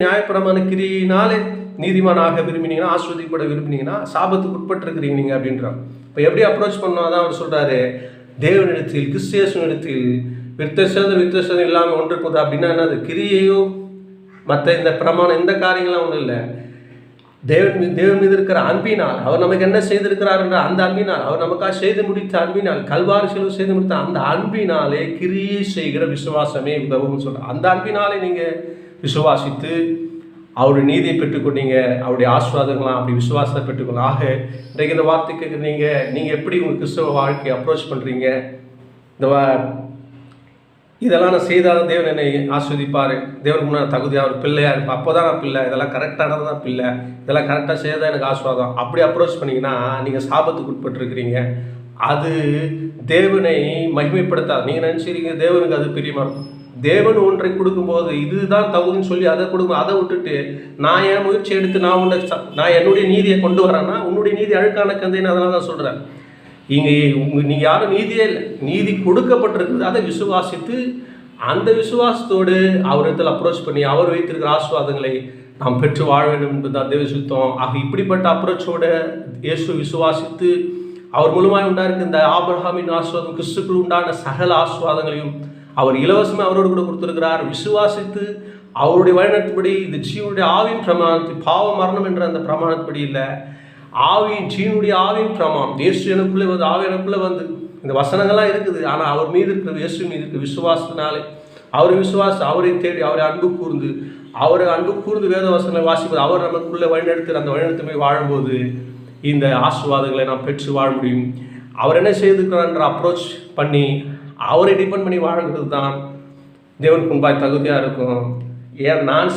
நியாயப்பிரமாண கிரியினாலே நீதிமானாக விரும்பினீங்கன்னா, ஆஸ்வதிப்பட விரும்பினீங்கன்னா, சாபத்துக்கு உட்பட்டிருக்கிறீங்க நீங்க அப்படின்றான். இப்போ எப்படி அப்ரோச் பண்ணால் தான் அவர் சொல்றாரு, தேவனிடத்தில் கிறிஸ்தியேசுனிடத்தில் வித்தியாசம் இல்லாமல் ஒன்று போகுது அப்படின்னா என்னது? கிரியையோ மற்ற இந்த பிரமாணம் இந்த காரியங்கள்லாம் ஒன்றும் இல்லை. தேவன் மீது இருக்கிற அன்பினால் அவர் நமக்கு என்ன செய்திருக்கிறார் என்ற அந்த அன்பினால், அவர் நமக்காக செய்து முடித்த அன்பினால், கல்வாரி செலவு செய்து முடித்த அந்த அன்பினாலே கிரியை செய்கிற விசுவாசமே உதவும் சொல்றார். அந்த அன்பினாலே நீங்க விசுவாசித்து அவருடைய நீதியை பெற்றுக்கொண்டீங்க, அவருடைய ஆசீர்வாதங்களாம் அப்படி விசுவாசத்தை பெற்றுக்கொள்ளலாம். ஆக இன்றைக்கு இந்த வார்த்தைக்கு நீங்கள் எப்படி உங்கள் கிறிஸ்தவ வாழ்க்கையை அப்ரோச் பண்ணுறீங்க, இந்த இதெல்லாம் நான் செய்தாலும் தேவன் என்னை ஆஸ்வதிப்பார், தேவனுக்கு முன்னாடி தகுதியாக ஒரு பிள்ளையாக இருப்பேன், அப்போ தான் நான் பிள்ளை, இதெல்லாம் கரெக்டானது தான் பிள்ளை, இதெல்லாம் கரெக்டாக செய்தால் எனக்கு ஆசீர்வாதம், அப்படி அப்ரோச் பண்ணிங்கன்னா நீங்கள் சாபத்துக்கு உட்பட்டுருக்கிறீங்க. அது தேவனை மகிமைப்படுத்தாது. நீங்கள் நினச்சிருக்கீங்க தேவனுக்கு அது பிரியமாக இருக்கும். தேவன் ஒன்றை கொடுக்கும்போது இதுதான் தகுதின்னு சொல்லி அதை கொடுக்கும். அதை விட்டுட்டு நான் என் முயற்சி எடுத்து நான் என்னுடைய நீதியை கொண்டு வரேன்னா உன்னுடைய நீதி அழுக்கான கந்தைன்னு அதனால தான் சொல்கிறேன். நீங்கள் யாரும் நீதியே இல்லை, நீதி கொடுக்கப்பட்டிருக்குது. அதை விசுவாசித்து அந்த விசுவாசத்தோடு அவரிடத்தில் அப்ரோச் பண்ணி அவர் வைத்திருக்கிற ஆசீர்வாதங்களை நாம் பெற்று வாழ வேண்டும் என்பதுதான் தேவ சுத்தம். ஆக இப்படிப்பட்ட அப்ரோச்சோட இயேசு விசுவாசித்து அவர் மூலமாக உண்டாயிருக்க இந்த ஆபிரகாமின் ஆசீர்வாதம், கிறிஸ்துக்குள் உண்டான சகல ஆசீர்வாதங்களையும் அவர் இலவசமாக அவரோடு கூட கொடுத்திருக்கிறார். விசுவாசித்து அவருடைய வழிநடத்தபடி இந்த ஜீவனுடைய ஆவின் பிரமாணத்தில், பாவ மரணம் என்ற அந்த பிரமாணப்படி இல்லை, ஜீவனுடைய ஆவின் பிரமாணம், இயேசு எனக்குள்ளே வந்து ஆவி எனக்குள்ளே வந்து இந்த வசனங்கள்லாம் இருக்குது. ஆனால் அவர் மீது இருக்கிற இயேசு மீது இருக்கிற விசுவாசத்தினாலே அவரை தேடி அவரை அன்பு கூர்ந்து வேத வசனங்களை வாசிப்பது, அவர் நமக்குள்ளே வழிநடத்தி அந்த வழிநடத்தமை வாழும்போது இந்த ஆசீர்வாதங்களை நாம் பெற்று வாழ முடியும். அவர் என்ன செய்திருக்கிறார் என்ற அப்ரோச் பண்ணி அவரை டிபெண்ட் பண்ணி வாழ்கிறது தான் தேவனுக்கு முன்பாய் தகுதியாக இருக்கும். ஏன் நான்